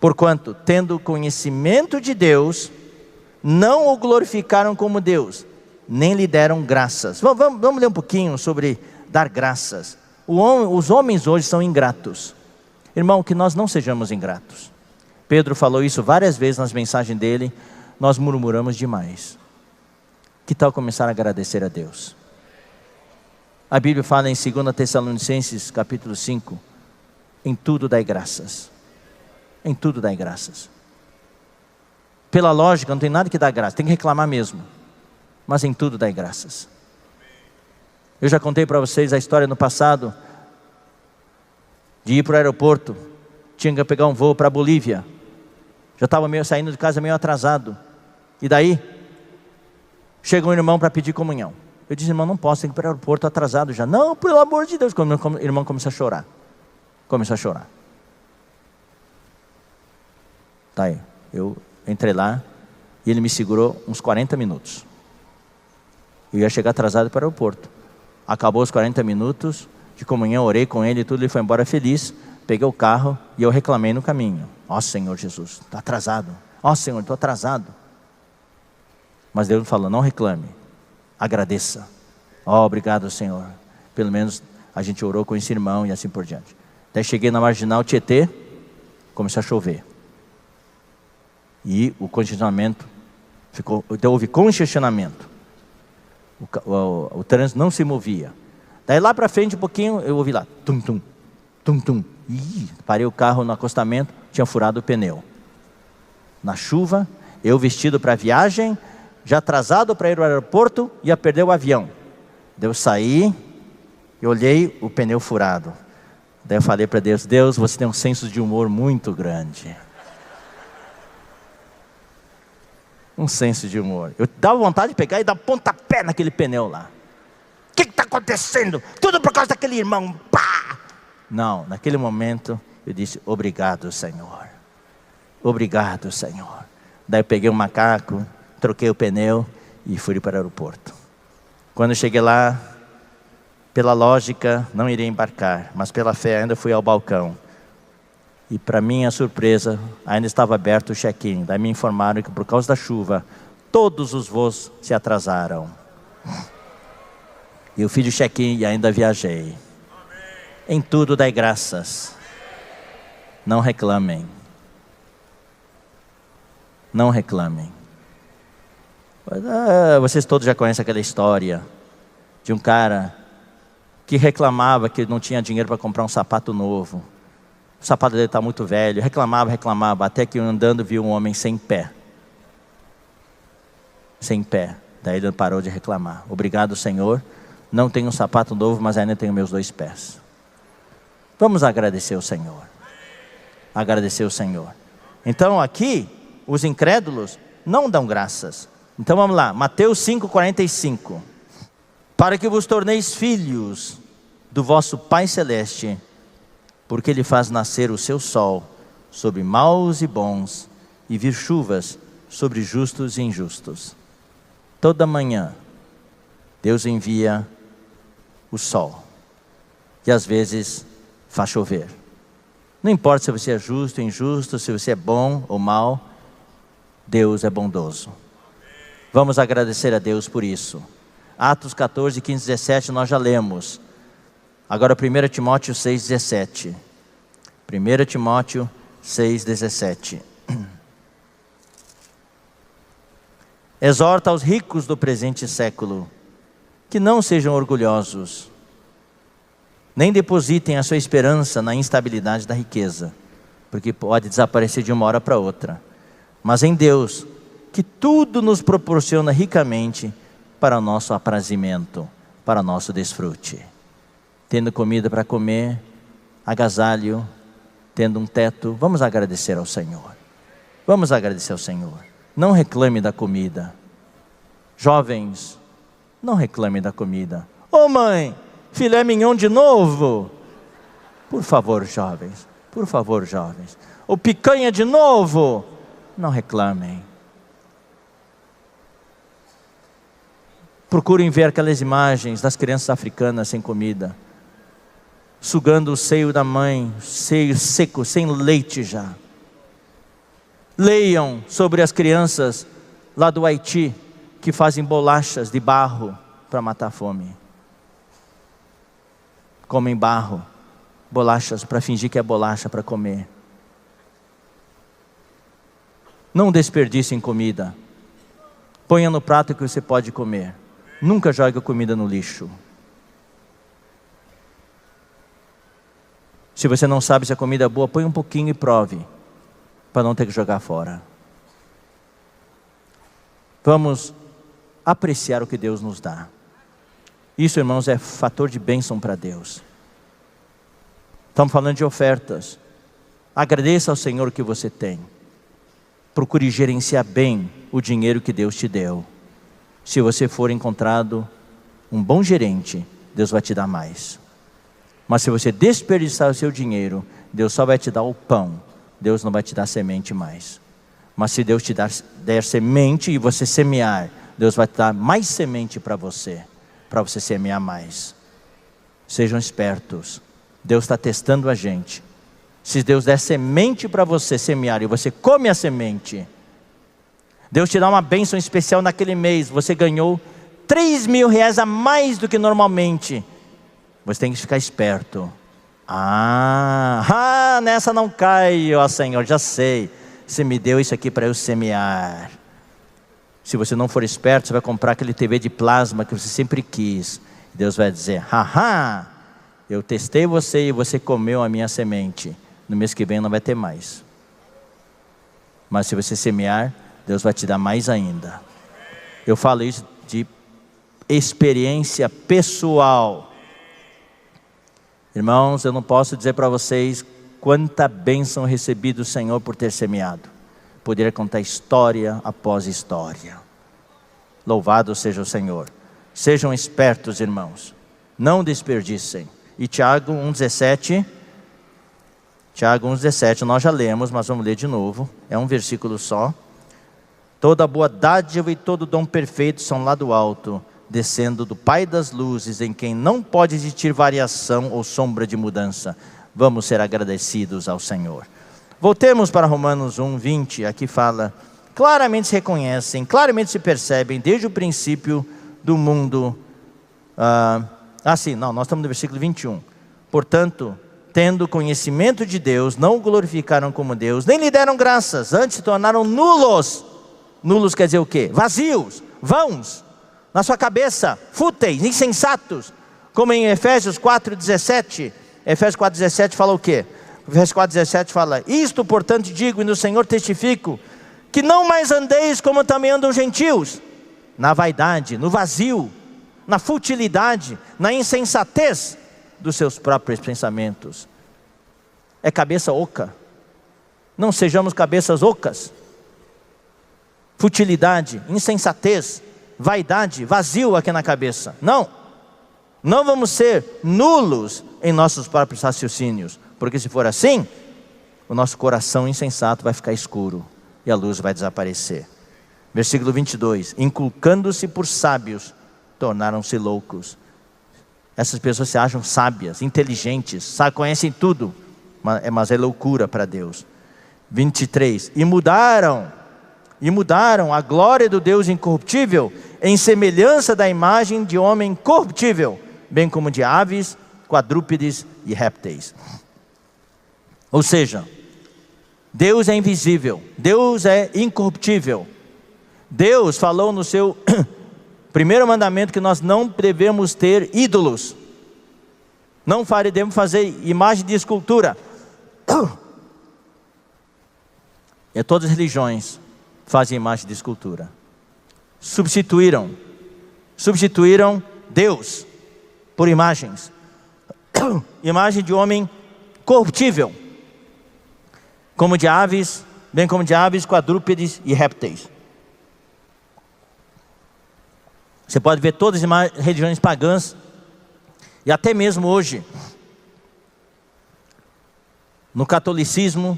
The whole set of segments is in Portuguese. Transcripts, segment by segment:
Porquanto, tendo conhecimento de Deus, não o glorificaram como Deus, nem lhe deram graças. Vamos ler um pouquinho sobre dar graças. Os homens hoje são ingratos. Irmão, que nós não sejamos ingratos. Pedro falou isso várias vezes nas mensagens dele. Nós murmuramos demais. Que tal começar a agradecer a Deus? A Bíblia fala em 2 Tessalonicenses capítulo 5, em tudo dai graças. Em tudo dai graças. Pela lógica não tem nada que dar graça, tem que reclamar mesmo. Mas em tudo dai graças. Eu já contei para vocês a história no passado, de ir para o aeroporto, tinha que pegar um voo para a Bolívia. Já estava saindo de casa meio atrasado. E daí, chega um irmão para pedir comunhão. Eu disse, irmão, não posso, tem que ir para o aeroporto atrasado já. Não, pelo amor de Deus. O irmão começou a chorar. Começou a chorar. Tá aí, eu entrei lá e ele me segurou uns 40 minutos. Eu ia chegar atrasado para o aeroporto. Acabou os 40 minutos de comunhão, orei com ele e tudo, ele foi embora feliz. Peguei o carro e eu reclamei no caminho. Ó Senhor Jesus, está atrasado. Ó Senhor, estou atrasado. Mas Deus falou, não reclame, agradeça. Ó, obrigado Senhor. Pelo menos a gente orou com esse irmão e assim por diante. Daí cheguei na Marginal Tietê, começou a chover. E o congestionamento ficou, então houve congestionamento. O trânsito não se movia. Daí lá para frente um pouquinho, eu ouvi lá, tum tum, tum tum. Ih, parei o carro no acostamento, tinha furado o pneu. Na chuva, eu vestido para a viagem, já atrasado para ir ao aeroporto, ia perder o avião. Daí eu saí, eu olhei o pneu furado. Daí eu falei para Deus, Deus, você tem um senso de humor muito grande. Um senso de humor. Eu dava vontade de pegar e dar pontapé naquele pneu lá. O que está acontecendo? Tudo por causa daquele irmão. Pá! Não, naquele momento eu disse, obrigado Senhor. Obrigado Senhor. Daí eu peguei um macaco, troquei o pneu e fui para o aeroporto. Quando eu cheguei lá, pela lógica não iria embarcar, mas pela fé ainda fui ao balcão. E para minha surpresa, ainda estava aberto o check-in. Daí me informaram que por causa da chuva, todos os voos se atrasaram. E eu fiz o check-in e ainda viajei. Em tudo dai graças. Não reclamem. Não reclamem. Vocês todos já conhecem aquela história de um cara que reclamava que não tinha dinheiro para comprar um sapato novo. O sapato dele está muito velho, reclamava, até que andando viu um homem sem pé. Sem pé. Daí ele parou de reclamar. Obrigado Senhor, não tenho um sapato novo, mas ainda tenho meus 2 pés. Vamos agradecer o Senhor. Agradecer o Senhor. Então aqui, os incrédulos não dão graças. Então vamos lá, Mateus 5,45. Para que vos torneis filhos do vosso Pai Celeste, porque Ele faz nascer o seu sol sobre maus e bons, e vir chuvas sobre justos e injustos. Toda manhã, Deus envia o sol, e às vezes faz chover. Não importa se você é justo ou injusto, se você é bom ou mal, Deus é bondoso. Vamos agradecer a Deus por isso. Atos 14, 15, 17 nós já lemos. Agora 1 Timóteo 6, 17. 1 Timóteo 6, 17. Exorta aos ricos do presente século, que não sejam orgulhosos, nem depositem a sua esperança na instabilidade da riqueza, porque pode desaparecer de uma hora para outra, mas em Deus, que tudo nos proporciona ricamente para o nosso aprazimento, para o nosso desfrute. Tendo comida para comer, agasalho, tendo um teto, vamos agradecer ao Senhor. Vamos agradecer ao Senhor. Não reclame da comida. Jovens, não reclame da comida. Ô mãe, filé mignon de novo? Por favor, jovens. Por favor, jovens. Ou picanha de novo? Não reclamem. Procurem ver aquelas imagens das crianças africanas sem comida, sugando o seio da mãe, seio seco, sem leite já. Leiam sobre as crianças lá do Haiti que fazem bolachas de barro para matar a fome. Comem barro, bolachas para fingir que é bolacha para comer. Não desperdicem comida. Ponha no prato que você pode comer. Nunca jogue a comida no lixo. Se você não sabe se a comida é boa, põe um pouquinho e prove, para não ter que jogar fora. Vamos apreciar o que Deus nos dá. Isso, irmãos, é fator de bênção para Deus. Estamos falando de ofertas. Agradeça ao Senhor o que você tem. Procure gerenciar bem o dinheiro que Deus te deu. Se você for encontrado um bom gerente, Deus vai te dar mais. Mas se você desperdiçar o seu dinheiro, Deus só vai te dar o pão. Deus não vai te dar semente mais. Mas se Deus te der semente e você semear, Deus vai te dar mais semente para você semear mais. Sejam espertos. Deus está testando a gente. Se Deus der semente para você semear e você come a semente, Deus te dá uma bênção especial naquele mês. Você ganhou 3 mil reais a mais do que normalmente. Você tem que ficar esperto. Nessa não caio, ó Senhor, já sei. Você me deu isso aqui para eu semear. Se você não for esperto, você vai comprar aquele TV de plasma que você sempre quis. Deus vai dizer, eu testei você e você comeu a minha semente. No mês que vem não vai ter mais. Mas se você semear, Deus vai te dar mais ainda. Eu falo isso de experiência pessoal. Irmãos, eu não posso dizer para vocês quanta bênção recebi do Senhor por ter semeado. Poderia contar história após história. Louvado seja o Senhor. Sejam espertos, irmãos. Não desperdicem. E Tiago 1,17. Tiago 1,17, nós já lemos, mas vamos ler de novo. É um versículo só. Toda boa dádiva e todo dom perfeito são lá do alto, descendo do Pai das luzes, em quem não pode existir variação ou sombra de mudança. Vamos ser agradecidos ao Senhor. Voltemos para Romanos 1:20, aqui fala, claramente se reconhecem, claramente se percebem, desde o princípio do mundo. Nós estamos no versículo 21. Portanto, tendo conhecimento de Deus, não o glorificaram como Deus, nem lhe deram graças, antes se tornaram nulos. Nulos quer dizer o quê? Vazios, vãos, na sua cabeça, fúteis, insensatos, como em Efésios 4:17. Efésios 4:17 fala o quê? Efésios 4:17 fala, isto portanto digo e no Senhor testifico, que não mais andeis como também andam os gentios, na vaidade, no vazio, na futilidade, na insensatez dos seus próprios pensamentos. É cabeça oca. Não sejamos cabeças ocas. Futilidade, insensatez, vaidade, vazio aqui na cabeça. Não vamos ser nulos em nossos próprios raciocínios, porque se for assim, o nosso coração insensato vai ficar escuro e a luz vai desaparecer. Versículo 22, inculcando-se por sábios, tornaram-se loucos. Essas pessoas se acham sábias, inteligentes, conhecem tudo, mas é loucura para Deus. 23, e mudaram a glória do Deus incorruptível em semelhança da imagem de homem corruptível, bem como de aves, quadrúpedes e répteis. Ou seja, Deus é invisível, Deus é incorruptível. Deus falou no seu primeiro mandamento que nós não devemos ter ídolos. Não devemos fazer imagem de escultura. E todas as religiões fazem imagem de escultura. Substituíram Deus por imagens. Imagem de homem corruptível, como de aves, bem como de aves, quadrúpedes e répteis. Você pode ver todas as religiões pagãs, e até mesmo hoje, no catolicismo,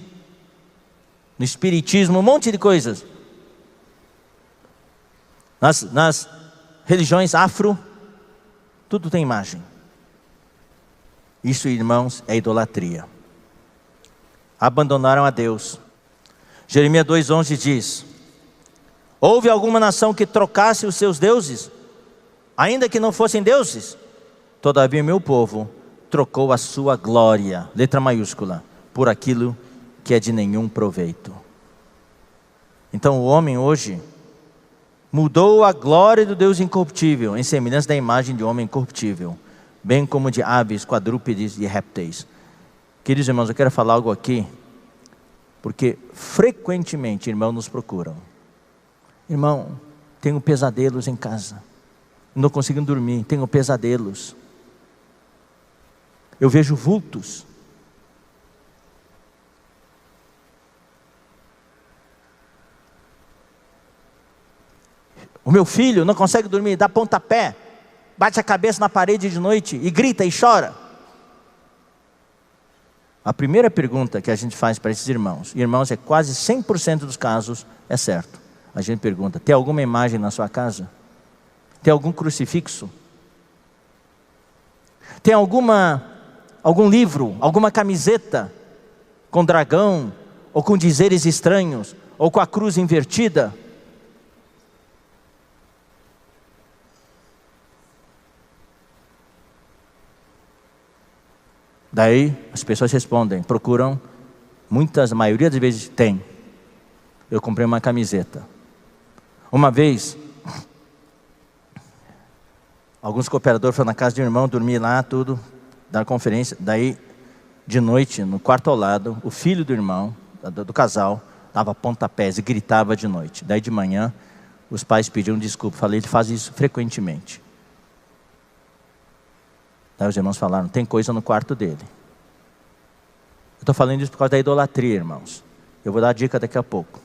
no espiritismo, um monte de coisas. Nas religiões afro, tudo tem imagem. Isso, irmãos, é idolatria. Abandonaram a Deus. Jeremias 2,11 diz: houve alguma nação que trocasse os seus deuses, ainda que não fossem deuses? Todavia meu povo trocou a sua glória, letra maiúscula, por aquilo que é de nenhum proveito. Então o homem hoje mudou a glória do Deus incorruptível em semelhança da imagem de homem corruptível, bem como de aves, quadrúpedes e répteis. Queridos irmãos, eu quero falar algo aqui, porque frequentemente irmãos nos procuram. Irmão, tenho pesadelos em casa, não consigo dormir, tenho pesadelos, eu vejo vultos. O meu filho não consegue dormir, dá pontapé, bate a cabeça na parede de noite e grita e chora. A primeira pergunta que a gente faz para esses irmãos, é quase 100% dos casos, é certo. A gente pergunta: tem alguma imagem na sua casa? Tem algum crucifixo? Tem algum livro, alguma camiseta com dragão, ou com dizeres estranhos, ou com a cruz invertida? Daí as pessoas respondem, procuram, a maioria das vezes tem. Eu comprei uma camiseta. Uma vez, alguns cooperadores foram na casa de um irmão, dormir lá, tudo, dar conferência. Daí, de noite, no quarto ao lado, o filho do irmão, do casal, dava pontapés e gritava de noite. Daí de manhã, os pais pediram desculpa. Falei, ele faz isso frequentemente. Daí os irmãos falaram, tem coisa no quarto dele. Eu estou falando isso por causa da idolatria, irmãos. Eu vou dar a dica daqui a pouco.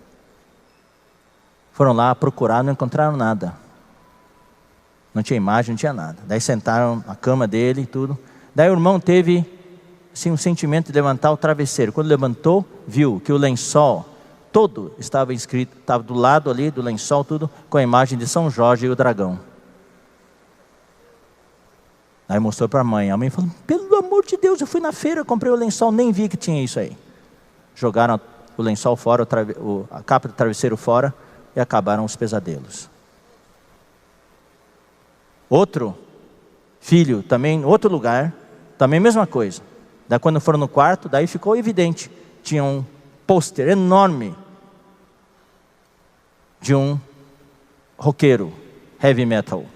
Foram lá procurar, não encontraram nada. Não tinha imagem, não tinha nada. Daí sentaram na cama dele e tudo. Daí o irmão teve assim, um sentimento de levantar o travesseiro. Quando levantou, viu que o lençol todo estava escrito, estava do lado ali do lençol, tudo com a imagem de São Jorge e o dragão. Aí mostrou para a mãe falou, pelo amor de Deus, eu fui na feira, comprei o lençol, nem vi que tinha isso aí. Jogaram o lençol fora, a capa do travesseiro fora, e acabaram os pesadelos. Outro filho, também, outro lugar, também mesma coisa. Daí quando foram no quarto, daí ficou evidente, tinha um pôster enorme, de um roqueiro, heavy metal.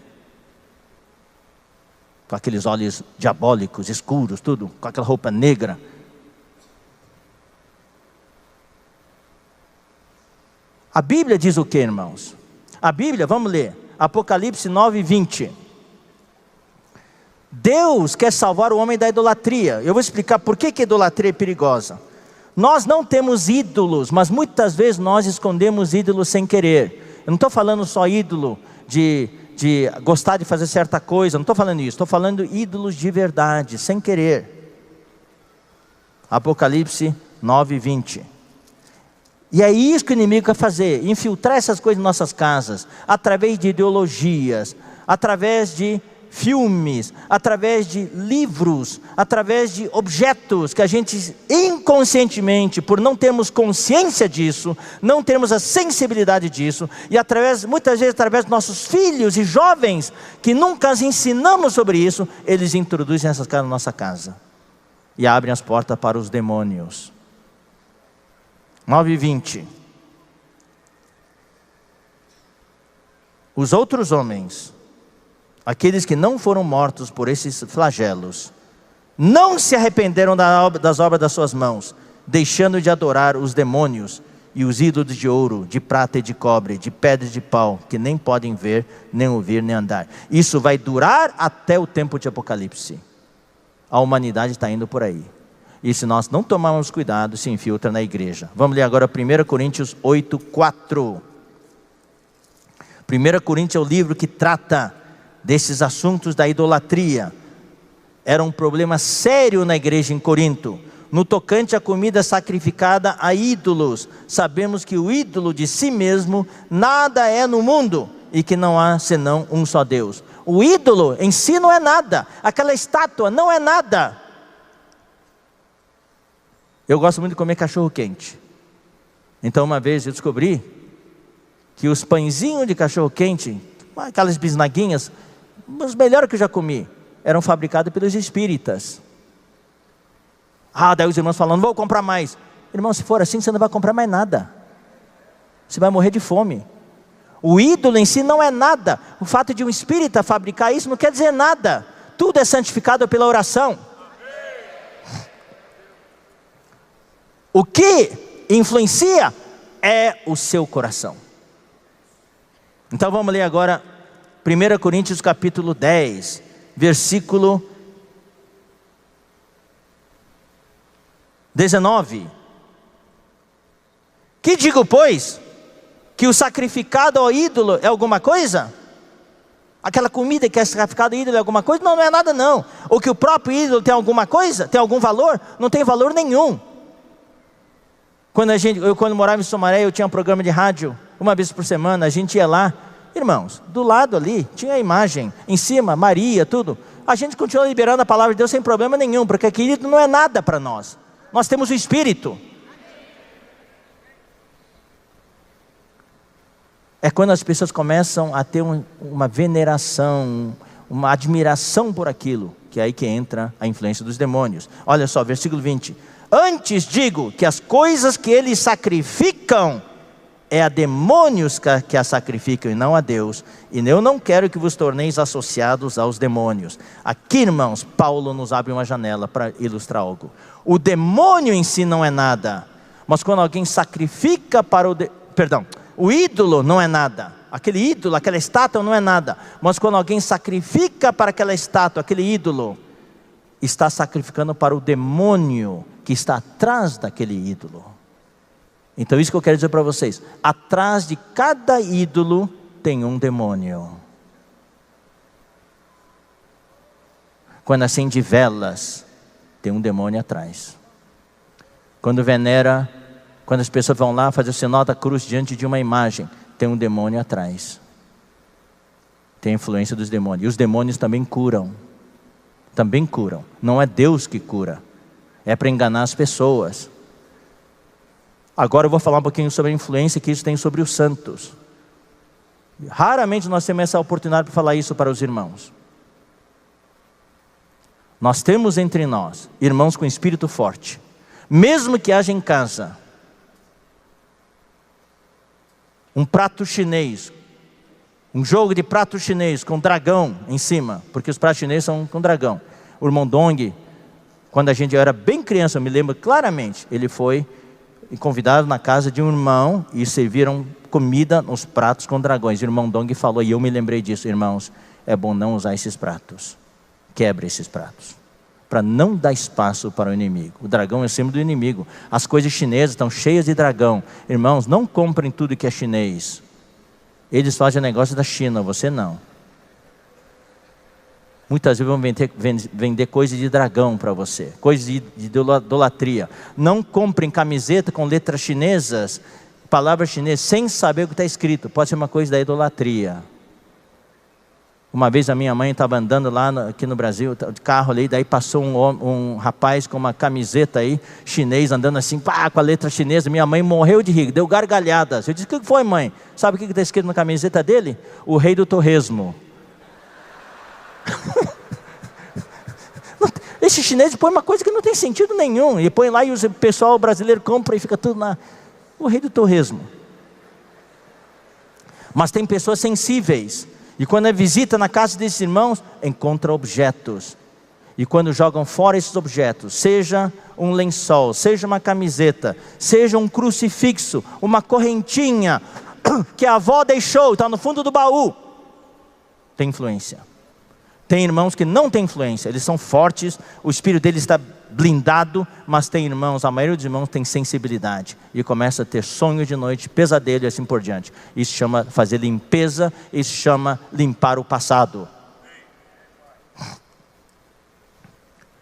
Com aqueles olhos diabólicos, escuros, tudo, com aquela roupa negra. A Bíblia diz o que, irmãos? A Bíblia, vamos ler, Apocalipse 9:20. Deus quer salvar o homem da idolatria. Eu vou explicar por que a idolatria é perigosa. Nós não temos ídolos, mas muitas vezes nós escondemos ídolos sem querer. Eu não estou falando só ídolo de gostar de fazer certa coisa, não estou falando isso, estou falando ídolos de verdade, sem querer. Apocalipse 9:20. E é isso que o inimigo quer fazer, infiltrar essas coisas em nossas casas, através de ideologias, através de filmes, através de livros, através de objetos que a gente inconscientemente, por não termos consciência disso, não termos a sensibilidade disso, e muitas vezes através dos nossos filhos e jovens, que nunca os ensinamos sobre isso, eles introduzem essas coisas na nossa casa, e abrem as portas para os demônios. 9:20. Os outros homens, aqueles que não foram mortos por esses flagelos, não se arrependeram das obras das suas mãos, deixando de adorar os demônios e os ídolos de ouro, de prata e de cobre, de pedra e de pau, que nem podem ver, nem ouvir, nem andar. Isso vai durar até o tempo de Apocalipse. A humanidade está indo por aí. E se nós não tomarmos cuidado, se infiltra na igreja. Vamos ler agora 1 Coríntios 8:4. 1 Coríntios é o livro que trata desses assuntos da idolatria. Era um problema sério na igreja em Corinto. No tocante à comida sacrificada a ídolos, sabemos que o ídolo de si mesmo nada é no mundo, e que não há senão um só Deus. O ídolo em si não é nada, aquela estátua não é nada. Eu gosto muito de comer cachorro quente. Então uma vez eu descobri que os pãezinhos de cachorro-quente, aquelas bisnaguinhas, os melhores que eu já comi, eram fabricados pelos espíritas. Daí os irmãos falando, vou comprar mais. Irmão, se for assim, você não vai comprar mais nada. Você vai morrer de fome. O ídolo em si não é nada. O fato de um espírita fabricar isso não quer dizer nada. Tudo é santificado pela oração. O que influencia é o seu coração. Então vamos ler agora 1 Coríntios capítulo 10, versículo 19. Que digo, pois, que o sacrificado ao ídolo é alguma coisa? Aquela comida que é sacrificada ao ídolo é alguma coisa? Não, não é nada não. Ou que o próprio ídolo tem alguma coisa? Tem algum valor? Não tem valor nenhum. Quando morava em Sumaré, eu tinha um programa de rádio, uma vez por semana, a gente ia lá. Irmãos, do lado ali, tinha a imagem, em cima, Maria, tudo. A gente continua liberando a palavra de Deus sem problema nenhum, porque aquele ídolo não é nada para nós. Nós temos o Espírito. É quando as pessoas começam a ter uma veneração, uma admiração por aquilo, que é aí que entra a influência dos demônios. Olha só, versículo 20. Antes digo que as coisas que eles sacrificam, é a demônios que a sacrificam e não a Deus. E eu não quero que vos torneis associados aos demônios. Aqui, irmãos, Paulo nos abre uma janela para ilustrar algo. O demônio em si não é nada. Mas quando alguém sacrifica para o ídolo não é nada. Aquele ídolo, aquela estátua não é nada. Mas quando alguém sacrifica para aquela estátua, aquele ídolo, está sacrificando para o demônio que está atrás daquele ídolo. Então isso que eu quero dizer para vocês. Atrás de cada ídolo tem um demônio. Quando acende velas, tem um demônio atrás. Quando as pessoas vão lá fazer o sinal da cruz diante de uma imagem, tem um demônio atrás. Tem a influência dos demônios. E os demônios também curam. Também curam. Não é Deus que cura. É para enganar as pessoas. Agora eu vou falar um pouquinho sobre a influência que isso tem sobre os santos. Raramente nós temos essa oportunidade para falar isso para os irmãos. Nós temos entre nós irmãos com espírito forte. Mesmo que haja em casa um prato chinês, um jogo de prato chinês com dragão em cima, porque os pratos chineses são com dragão. O irmão Dong, quando eu era bem criança, eu me lembro claramente, ele foi convidado na casa de um irmão e serviram comida nos pratos com dragões. O irmão Dong falou, e eu me lembrei disso, irmãos, é bom não usar esses pratos. Quebre esses pratos, para não dar espaço para o inimigo. O dragão é o símbolo do inimigo. As coisas chinesas estão cheias de dragão. Irmãos, não comprem tudo que é chinês. Eles fazem negócio da China, você não. Muitas vezes vão vender coisas de dragão para você, coisas de idolatria. Não comprem camiseta com letras chinesas, palavras chinesas, sem saber o que está escrito. Pode ser uma coisa da idolatria. Uma vez a minha mãe estava andando lá aqui no Brasil, de carro ali, daí passou um rapaz com uma camiseta aí, chinês, andando assim, pá, com a letra chinesa. Minha mãe morreu de rir, deu gargalhadas. Eu disse, o que foi, mãe? Sabe o que está escrito na camiseta dele? O rei do torresmo. Esse chinês põe uma coisa que não tem sentido nenhum, e põe lá e o pessoal brasileiro compra e fica tudo lá. O rei do torresmo. Mas tem pessoas sensíveis, e quando é visita na casa desses irmãos, encontra objetos, e quando jogam fora esses objetos, seja um lençol, seja uma camiseta, seja um crucifixo, uma correntinha que a avó deixou, está no fundo do baú, tem influência. Tem irmãos que não têm influência, eles são fortes, o espírito deles está blindado, mas tem irmãos, a maioria dos irmãos tem sensibilidade, e começa a ter sonho de noite, pesadelo e assim por diante. Isso chama fazer limpeza, isso chama limpar o passado.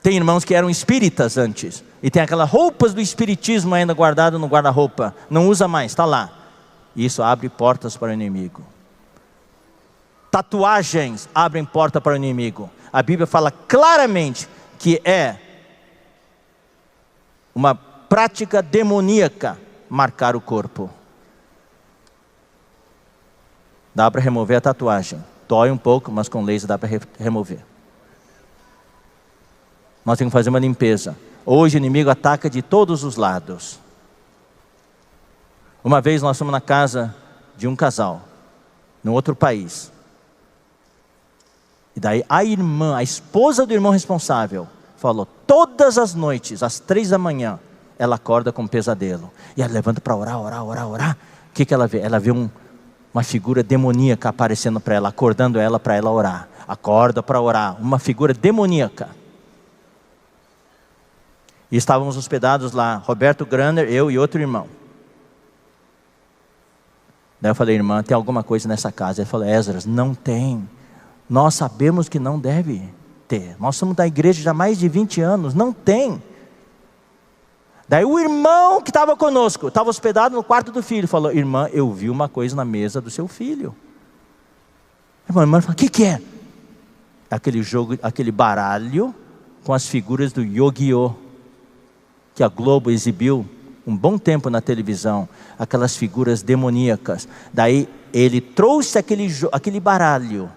Tem irmãos que eram espíritas antes, e tem aquelas roupas do espiritismo ainda guardado no guarda-roupa, não usa mais, está lá. E isso abre portas para o inimigo. Tatuagens abrem porta para o inimigo. A Bíblia fala claramente que é uma prática demoníaca, marcar o corpo. Dá para remover a tatuagem. Dói um pouco, mas com laser dá para remover. Nós temos que fazer uma limpeza. Hoje o inimigo ataca de todos os lados. Uma vez nós fomos na casa de um casal, num outro país. E daí a irmã, a esposa do irmão responsável, falou, todas as noites, às 3 da manhã, ela acorda com um pesadelo. E ela levanta para orar. O que ela vê? Ela vê uma figura demoníaca aparecendo para ela, acordando ela para ela orar. Acorda para orar, uma figura demoníaca. E estávamos hospedados lá, Roberto Graner, eu e outro irmão. Daí eu falei, irmã, tem alguma coisa nessa casa? Ele falou, Esdras, não tem. Nós sabemos que não deve ter. Nós somos da igreja já há mais de 20 anos, não tem. Daí o irmão que estava conosco, estava hospedado no quarto do filho, falou, irmã, eu vi uma coisa na mesa do seu filho. A irmã falou, o que é? Aquele jogo, aquele baralho com as figuras do Yu-Gi-Oh! Que a Globo exibiu um bom tempo na televisão, aquelas figuras demoníacas. Daí ele trouxe aquele baralho,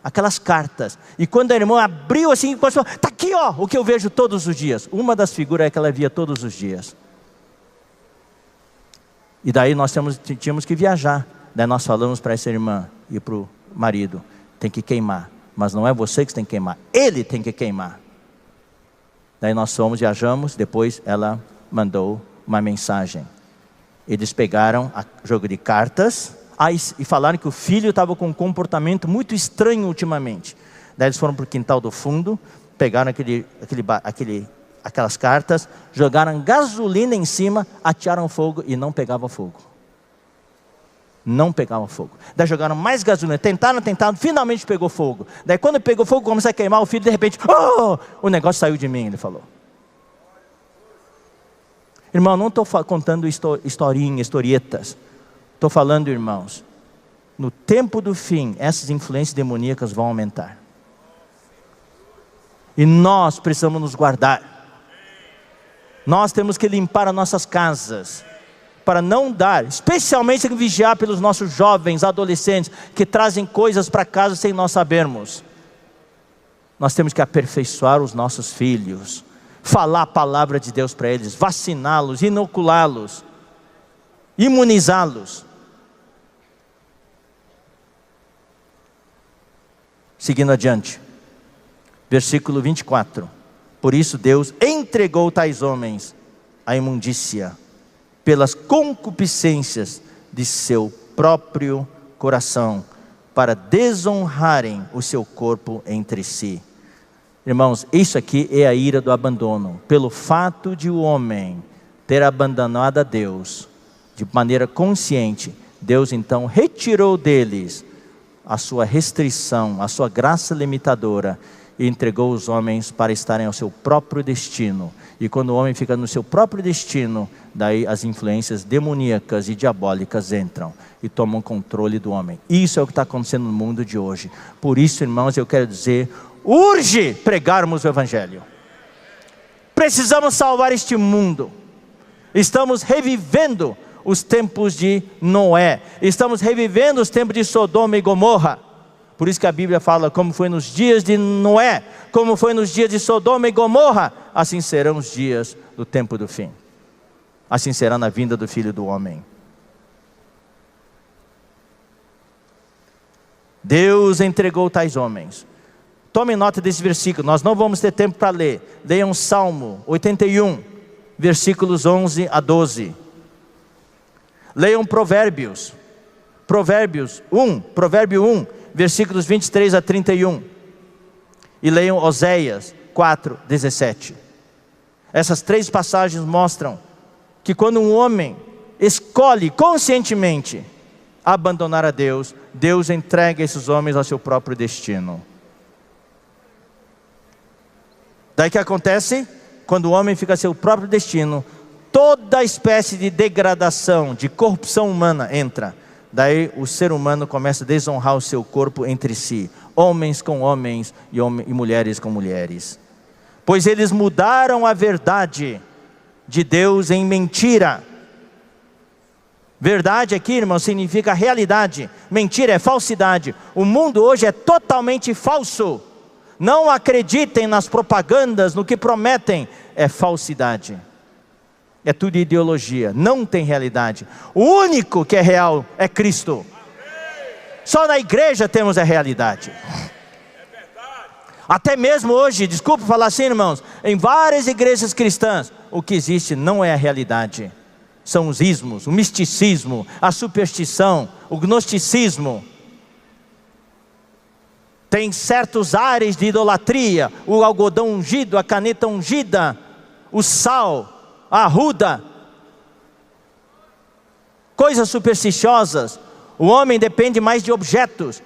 aquelas cartas, e quando a irmã abriu assim, falou, está aqui ó, o que eu vejo todos os dias. Uma das figuras é que ela via todos os dias. E daí nós tínhamos que viajar. Daí nós falamos para essa irmã e para o marido, tem que queimar, mas não é você que tem que queimar, ele tem que queimar. Daí nós fomos, viajamos, depois ela mandou uma mensagem. Eles pegaram o jogo de cartas e falaram que o filho estava com um comportamento muito estranho ultimamente. Daí eles foram para o quintal do fundo, pegaram aquelas cartas, jogaram gasolina em cima, atearam fogo e não pegava fogo. Não pegava fogo. Daí jogaram mais gasolina, tentaram, finalmente pegou fogo. Daí quando pegou fogo, começou a queimar o filho, de repente, o negócio saiu de mim, ele falou. Irmão, não estou contando historietas. Estou falando, irmãos, no tempo do fim, essas influências demoníacas vão aumentar. E nós precisamos nos guardar. Nós temos que limpar as nossas casas, para não dar, especialmente vigiar pelos nossos jovens, adolescentes, que trazem coisas para casa sem nós sabermos. Nós temos que aperfeiçoar os nossos filhos, falar a palavra de Deus para eles, vaciná-los, inoculá-los, imunizá-los. Seguindo adiante, versículo 24. Por isso Deus entregou tais homens à imundícia, pelas concupiscências de seu próprio coração, para desonrarem o seu corpo entre si. Irmãos, isso aqui é a ira do abandono. Pelo fato de o homem ter abandonado a Deus, de maneira consciente, Deus então retirou deles a sua restrição, a sua graça limitadora, e entregou os homens para estarem ao seu próprio destino. E quando o homem fica no seu próprio destino, daí as influências demoníacas e diabólicas entram e tomam controle do homem. Isso é o que está acontecendo no mundo de hoje. Por isso, irmãos, eu quero dizer, urge pregarmos o Evangelho. Precisamos salvar este mundo. Estamos revivendo os tempos de Noé. Estamos revivendo os tempos de Sodoma e Gomorra. Por isso que a Bíblia fala, como foi nos dias de Noé, como foi nos dias de Sodoma e Gomorra, assim serão os dias do tempo do fim. Assim será na vinda do Filho do Homem. Deus entregou tais homens. Tome nota desse versículo, nós não vamos ter tempo para ler. Leiam Salmo 81, versículos 11 a 12. Leiam Provérbio 1, versículos 23 a 31. E leiam Oséias 4, 17. Essas 3 passagens mostram que quando um homem escolhe conscientemente abandonar a Deus, Deus entrega esses homens ao seu próprio destino. Daí que acontece? Quando o homem fica a seu próprio destino, toda espécie de degradação, de corrupção humana entra. Daí o ser humano começa a desonrar o seu corpo entre si, homens com homens e mulheres com mulheres. Pois eles mudaram a verdade de Deus em mentira, Verdade aqui, irmão, significa realidade. Mentira é falsidade. O mundo hoje é totalmente falso. Não acreditem nas propagandas, no que prometem. É falsidade. É tudo ideologia. Não tem realidade. O único que é real é Cristo. Só na igreja temos a realidade. Até mesmo hoje, desculpe falar assim, irmãos, em várias igrejas cristãs, o que existe não é a realidade. São os ismos, o misticismo, a superstição, o gnosticismo. Tem certos ares de idolatria, o algodão ungido, a caneta ungida, o sal, a arruda. Coisas supersticiosas. O homem depende mais de objetos.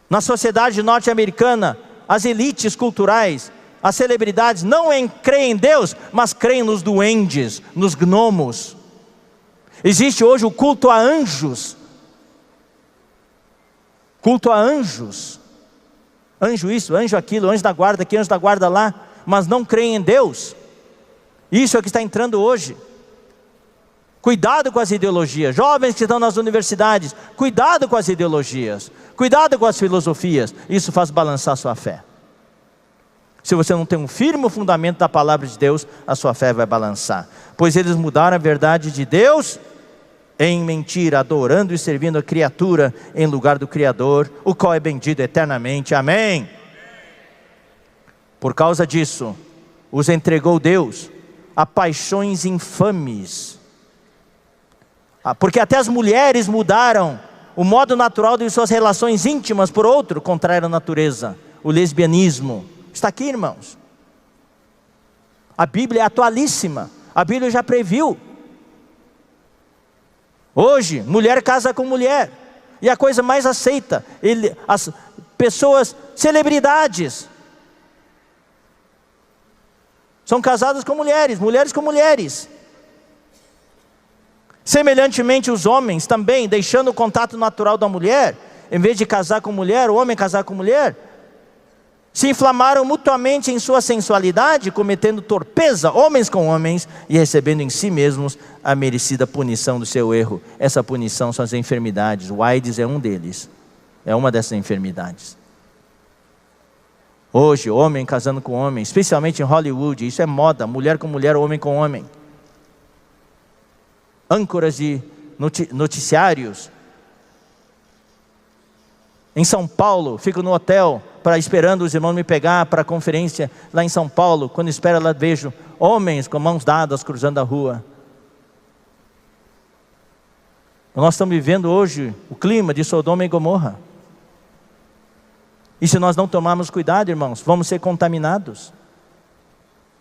Na sociedade norte-americana, as elites culturais, as celebridades não creem em Deus, mas creem nos duendes, nos gnomos. Existe hoje o culto a anjos. Culto a anjos. Anjo isso, anjo aquilo, anjo da guarda aqui, anjo da guarda lá. Mas não creem em Deus. Isso é o que está entrando hoje. Cuidado com as ideologias. Jovens que estão nas universidades, cuidado com as ideologias. Cuidado com as filosofias. Isso faz balançar a sua fé. Se você não tem um firme fundamento da palavra de Deus, a sua fé vai balançar. Pois eles mudaram a verdade de Deus em mentira, adorando e servindo a criatura em lugar do Criador, o qual é bendito eternamente. Amém. Por causa disso, os entregou Deus a paixões infames. Porque até as mulheres mudaram o modo natural de suas relações íntimas por outro, contrário à natureza, o lesbianismo. Está aqui, irmãos. A Bíblia é atualíssima. A Bíblia já previu. Hoje, mulher casa com mulher. E a coisa mais aceita. As pessoas, celebridades, são casadas com mulheres, mulheres com mulheres. Semelhantemente, os homens também, deixando o contato natural da mulher, em vez de casar com mulher, o homem casar com mulher, se inflamaram mutuamente em sua sensualidade, cometendo torpeza, homens com homens, e recebendo em si mesmos a merecida punição do seu erro. Essa punição são as enfermidades. O AIDS é um deles. É uma dessas enfermidades. Hoje, homem casando com homem, especialmente em Hollywood, isso é moda, mulher com mulher, homem com homem. Âncoras de noticiários. Em São Paulo, fico no hotel, esperando os irmãos me pegar para a conferência lá em São Paulo. Quando espero lá, vejo homens com mãos dadas cruzando a rua. Nós estamos vivendo hoje o clima de Sodoma e Gomorra. E se nós não tomarmos cuidado, irmãos, vamos ser contaminados.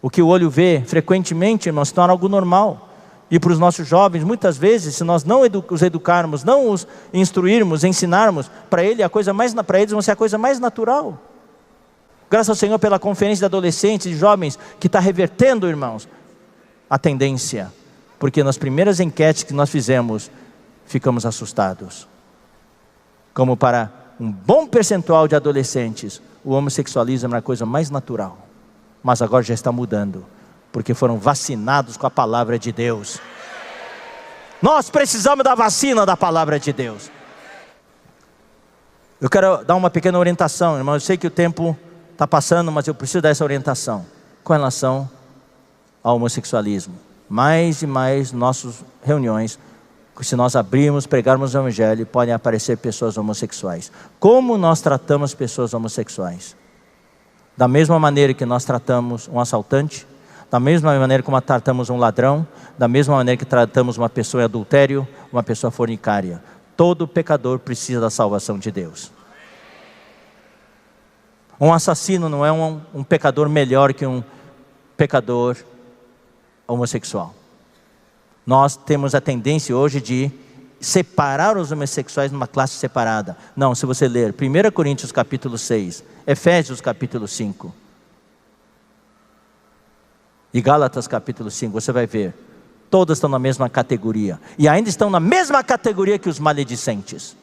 O que o olho vê frequentemente, irmãos, se torna algo normal. E para os nossos jovens, muitas vezes, se nós não os educarmos, não os instruirmos, ensinarmos, para eles vão ser a coisa mais natural. Graças ao Senhor pela conferência de adolescentes e jovens, que está revertendo, irmãos, a tendência. Porque nas primeiras enquetes que nós fizemos, ficamos assustados. Como para um bom percentual de adolescentes, o homossexualismo era a coisa mais natural. Mas agora já está mudando. Porque foram vacinados com a palavra de Deus. Nós precisamos da vacina da palavra de Deus. Eu quero dar uma pequena orientação, irmão. Eu sei que o tempo está passando, mas eu preciso dar essa orientação com relação ao homossexualismo. Mais e mais nossas reuniões, se nós abrirmos, pregarmos o evangelho, podem aparecer pessoas homossexuais. Como nós tratamos pessoas homossexuais? Da mesma maneira que nós tratamos um assaltante, da mesma maneira como tratamos um ladrão, da mesma maneira que tratamos uma pessoa em adultério, uma pessoa fornicária. Todo pecador precisa da salvação de Deus. Um assassino não é um pecador melhor que um pecador homossexual. Nós temos a tendência hoje de separar os homossexuais numa classe separada. Não, se você ler 1 Coríntios capítulo 6, Efésios capítulo 5, e Gálatas capítulo 5, você vai ver, todas estão na mesma categoria, e ainda estão na mesma categoria que os maledicentes.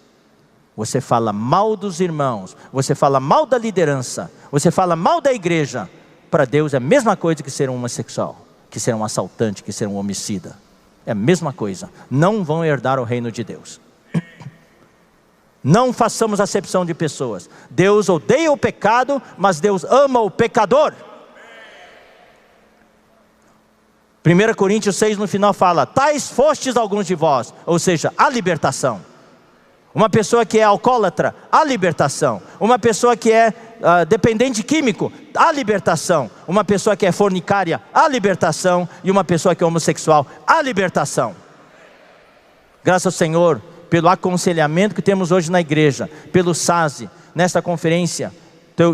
Você fala mal dos irmãos, você fala mal da liderança, você fala mal da igreja, para Deus é a mesma coisa que ser um homossexual, que ser um assaltante, que ser um homicida. É a mesma coisa. Não vão herdar o reino de Deus. Não façamos acepção de pessoas. Deus odeia o pecado, mas Deus ama o pecador. 1 Coríntios 6 no final fala: tais fostes alguns de vós, ou seja, a libertação. Uma pessoa que é alcoólatra, a libertação. Uma pessoa que é dependente químico, a libertação. Uma pessoa que é fornicária, a libertação. E uma pessoa que é homossexual, a libertação. Graças ao Senhor pelo aconselhamento que temos hoje na igreja, pelo SASE, nesta conferência.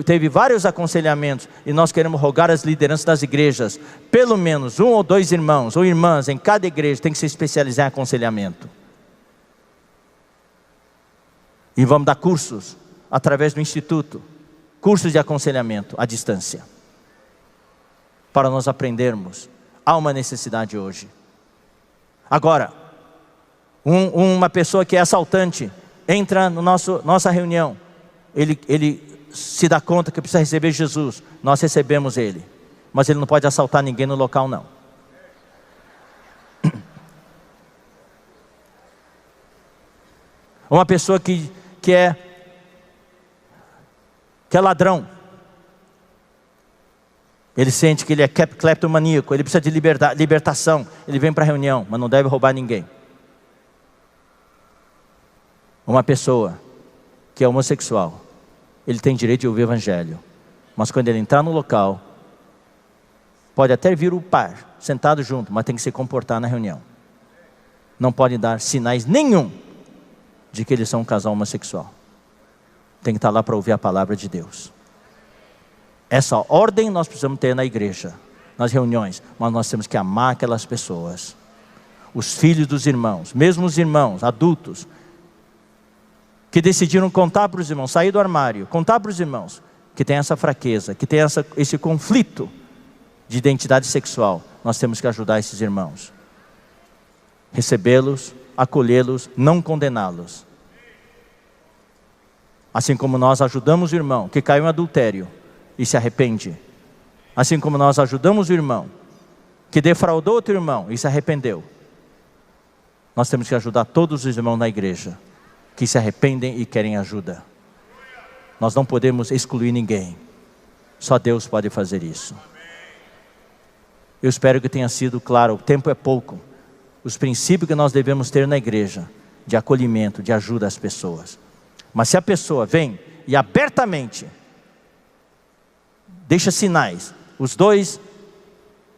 Teve vários aconselhamentos e nós queremos rogar às lideranças das igrejas, pelo menos 1 ou 2 irmãos ou irmãs em cada igreja tem que se especializar em aconselhamento. E vamos dar cursos através do Instituto, cursos de aconselhamento à distância, para nós aprendermos. Há uma necessidade hoje. Agora, uma pessoa que é assaltante entra no nossa reunião, ele se dá conta que precisa receber Jesus, nós recebemos ele, mas ele não pode assaltar ninguém no local não. Uma pessoa que é ladrão, ele sente que ele é cleptomaníaco, ele precisa de libertação, ele vem para a reunião, mas não deve roubar ninguém. Uma pessoa que é homossexual, ele tem direito de ouvir o evangelho, mas quando ele entrar no local, pode até vir o par, sentado junto, mas tem que se comportar na reunião. Não pode dar sinais nenhum de que eles são um casal homossexual. Tem que estar lá para ouvir a palavra de Deus. Essa ordem nós precisamos ter na igreja, nas reuniões, mas nós temos que amar aquelas pessoas. Os filhos dos irmãos, mesmo os irmãos adultos, que decidiram contar para os irmãos, sair do armário, contar para os irmãos, que tem essa fraqueza, que tem esse conflito de identidade sexual, nós temos que ajudar esses irmãos. Recebê-los, acolhê-los, não condená-los. Assim como nós ajudamos o irmão que caiu em adultério e se arrepende. Assim como nós ajudamos o irmão que defraudou outro irmão e se arrependeu. Nós temos que ajudar todos os irmãos na igreja que se arrependem e querem ajuda. Nós não podemos excluir ninguém. Só Deus pode fazer isso. Eu espero que tenha sido claro, o tempo é pouco. Os princípios que nós devemos ter na igreja, de acolhimento, de ajuda às pessoas. Mas se a pessoa vem e abertamente deixa sinais, os dois,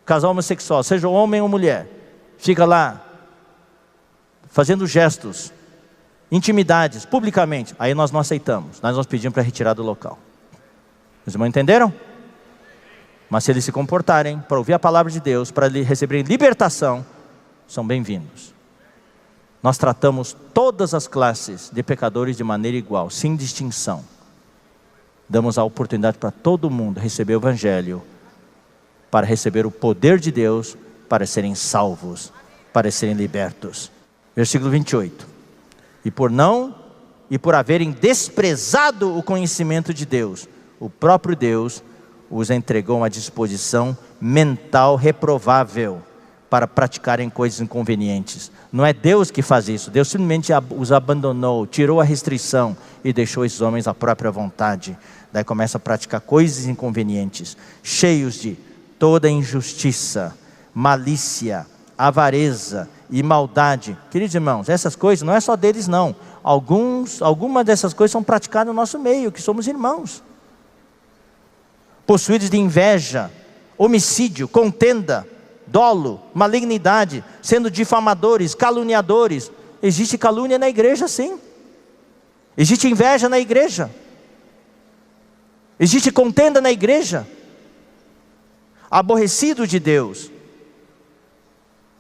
casal homossexual, seja homem ou mulher, fica lá fazendo gestos, intimidades, publicamente, aí nós não aceitamos, nós vamos pedir para retirar do local. Os irmãos entenderam? Mas se eles se comportarem para ouvir a palavra de Deus, para receberem libertação, são bem-vindos. Nós tratamos todas as classes de pecadores de maneira igual, sem distinção. Damos a oportunidade para todo mundo receber o evangelho, para receber o poder de Deus, para serem salvos, para serem libertos. Versículo 28. E por haverem desprezado o conhecimento de Deus, o próprio Deus os entregou a uma disposição mental reprovável para praticarem coisas inconvenientes. Não é Deus que faz isso, Deus simplesmente os abandonou, tirou a restrição e deixou esses homens à própria vontade. Daí começa a praticar coisas inconvenientes, cheios de toda injustiça, malícia, avareza e maldade. Queridos irmãos, essas coisas não é só deles não. Algumas dessas coisas são praticadas no nosso meio, que somos irmãos. Possuídos de inveja, homicídio, contenda, dolo, malignidade, sendo difamadores, caluniadores. Existe calúnia na igreja, sim. Existe inveja na igreja. Existe contenda na igreja. Aborrecido de Deus.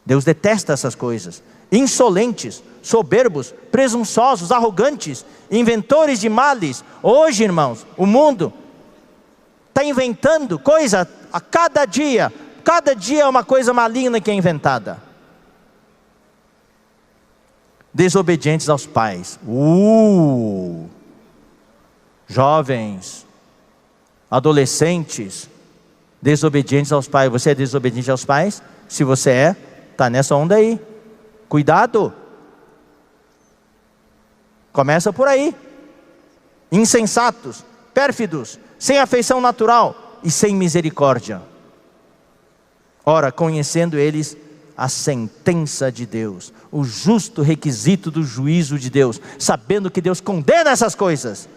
Deus detesta essas coisas. Insolentes, soberbos, presunçosos, arrogantes, inventores de males. Hoje, irmãos, o mundo está inventando coisa a cada dia. Cada dia é uma coisa maligna que é inventada. Desobedientes aos pais. Jovens, adolescentes, desobedientes aos pais. Você é desobediente aos pais? Se você está nessa onda aí. Cuidado. Começa por aí. Insensatos, pérfidos, sem afeição natural e sem misericórdia. Ora, conhecendo eles a sentença de Deus, o justo requisito do juízo de Deus, sabendo que Deus condena essas coisas,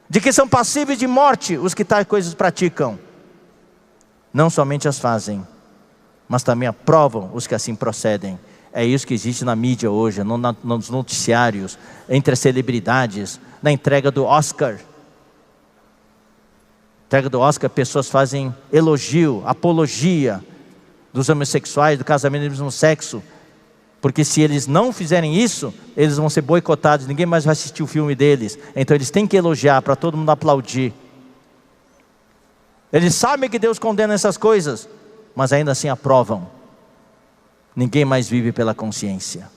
de que são passíveis de morte os que tais coisas praticam, não somente as fazem, mas também aprovam os que assim procedem. É isso que existe na mídia hoje, nos noticiários, entre as celebridades, na entrega do Oscar. Entrega do Oscar, pessoas fazem elogio, apologia dos homossexuais, do casamento do mesmo sexo, porque se eles não fizerem isso, eles vão ser boicotados, ninguém mais vai assistir o filme deles. Então eles têm que elogiar, para todo mundo aplaudir. Eles sabem que Deus condena essas coisas, mas ainda assim aprovam. Ninguém mais vive pela consciência.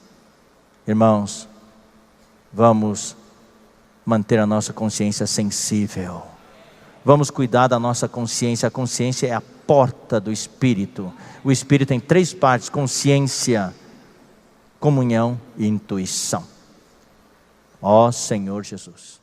Irmãos, vamos manter a nossa consciência sensível. Vamos cuidar da nossa consciência. A consciência é a porta do Espírito. O Espírito tem 3 partes: consciência, comunhão e intuição. Ó Senhor Jesus.